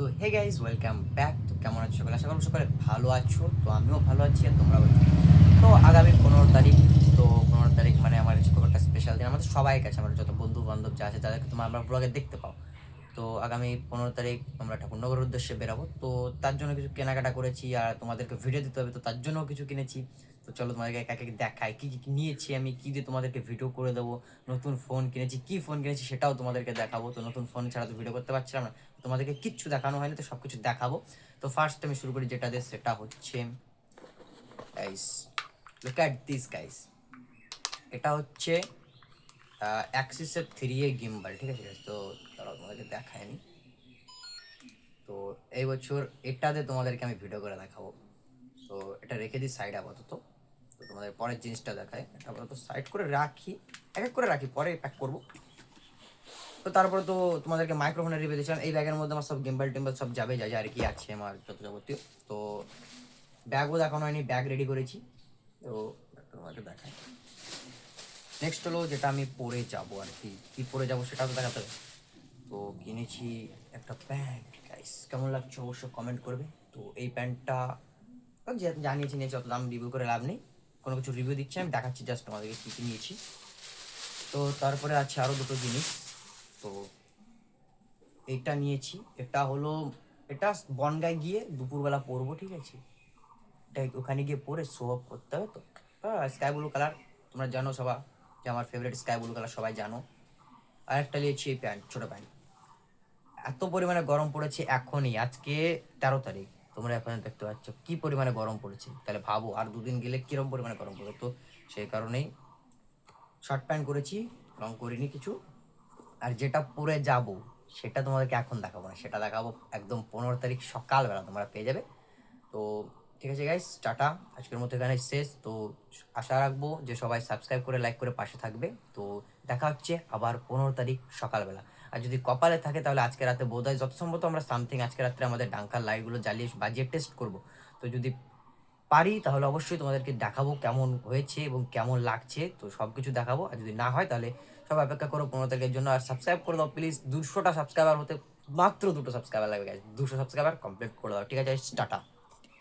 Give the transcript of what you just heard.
তো hey guys welcome back. তো কেমন আছো সকালে? আশা করো সকালে ভালো আছো। তো আমিও ভালো আছি আর তোমরা ভালো আছো। তো আগামী 15 তারিখ, তো 15 তারিখ মানে আমার হচ্ছে খুব একটা স্পেশাল দিন আমাদের সবাই কাছে, আমার যত বন্ধু বান্ধব যা আছে তাদেরকে তোমরা আমরা ব্লগে দেখতে পাও। তো আগামী 15 তারিখ আমরা ঠাকুরনগরের উদ্দেশ্যে বেরাবো। তো তার জন্য কিছু কেনাকাটা করেছি আর তোমাদেরকে ভিডিও দিতে হবে, তো তার জন্য কিছু কিনেছি। তো চলো তোমাদেরকে একে একে দেখাই কি কি নিয়েছি আমি, কি দিয়ে তোমাদেরকে ভিডিও করে দেবো। নতুন ফোন কিনেছি, কি ফোন কিনেছি সেটাও তোমাদেরকে দেখাবো। তো নতুন ফোন ছাড়া তো ভিডিও করতে পারছিলাম না, তোমাদেরকে কিচ্ছু দেখানো হয়নি, তো সবকিছু দেখাবো। তো ফার্স্ট আমি শুরু করি যেটা দিয়ে, সেটা হচ্ছে guys, look at this guys. এটা হচ্ছে অ্যাক্সিসের 3A গিম্বাল, ঠিক আছে guys? তো তারা তোমাদেরকে দেখায়নি। তো এই বছর এটাতে তোমাদেরকে আমি ভিডিও করে দেখাবো। তো এটা রেখে দিই সাইড আপাতত। তো তোমাদের পরের জিনিসটা দেখায়, এটা আপাতত সাইড করে রাখি, এক এক করে রাখি, পরে প্যাক করবো। তো তারপরে তো তোমাদেরকে মাইক্রোফোনের রিভিউ দিয়েছিলাম। এই ব্যাগের মধ্যে আমার সব গিম্বল টিম্বল সব যাবে, যা যা আর কি আছে আমার যত যাবতীয়। তো ব্যাগও দেখানো হয়নি, ব্যাগ রেডি করেছি। তো তোমাকে দেখাই। নেক্সট হলো যেটা আমি পরে যাবো আর কি, কি পরে যাবো সেটা তো দেখাতে হবে। তো কিনেছি একটা প্যান্ট গাইস, কেমন লাগছে অবশ্যই কমেন্ট করবে। তো এই প্যান্টটা জানিয়েছি নিয়েছি, অত দাম রিভিউ করে লাভ নেই, কোনো কিছু রিভিউ দিচ্ছি আমি, দেখাচ্ছি জাস্ট তোমাদেরকে কী কী নিয়েছি। তো তারপরে আছে আরও দুটো জিনিস। তো এটা নিয়েছি, এটা হলো, এটা বনগায় গিয়ে দুপুরবেলা পরবো, ঠিক আছে? এটা ওখানে গিয়ে পরে শো অফ করতে হবে। তো স্কাই ব্লু কালার, তোমরা জানো সবাই যে আমার ফেভারিট স্কাই ব্লু কালার, সবাই জানো। আর একটা নিয়েছি এই প্যান্ট, ছোটো প্যান্ট। এত পরিমাণে গরম পড়েছে এখনই, আজকে 13 তারিখ, তোমরা এখন দেখতে পাচ্ছ কি পরিমাণে গরম পড়েছে। তাহলে ভাবো আর দুদিন গেলে কিরম পরিমাণে গরম পড়বে। তো সেই কারণেই শার্ট প্যান্ট করেছি, রং করিনি কিছু। আর যেটা পরে যাব সেটা তোমাদেরকে এখন দেখাবো না, সেটা দেখাবো একদম 15 তারিখ সকালবেলা তোমরা পেয়ে যাবে। তো ঠিক আছে গাইস, টাটা, আজকের মতো এখানে শেষ। তো আশা রাখবো যে সবাই সাবস্ক্রাইব করে লাইক করে পাশে থাকবে। তো দেখা হচ্ছে আবার 15 তারিখ সকালবেলা। আর যদি কপালে থাকে তাহলে আজকে রাতে বোধহয় যত সম্ভবত আমরা সামথিং আজকে রাত্রে আমাদের ডাঙ্কার লাইটগুলো জ্বালিয়ে বাজিয়ে টেস্ট করব। তো যদি পারি তাহলে অবশ্যই তোমাদেরকে দেখাবো কেমন হয়েছে এবং কেমন লাগছে, তো সব কিছু দেখাবো। আর যদি না হয় তাহলে সব অপেক্ষা করো 15 তারিখের জন্য। আর সাবস্ক্রাইব করে দাও প্লিজ, 200টা সাবস্ক্রাইবার হতে মাত্র 2টো সাবস্ক্রাইবার লাগবে গাইজ, 200 সাবস্ক্রাইবার কমপ্লিট করে দাও, ঠিক আছে? টাটা।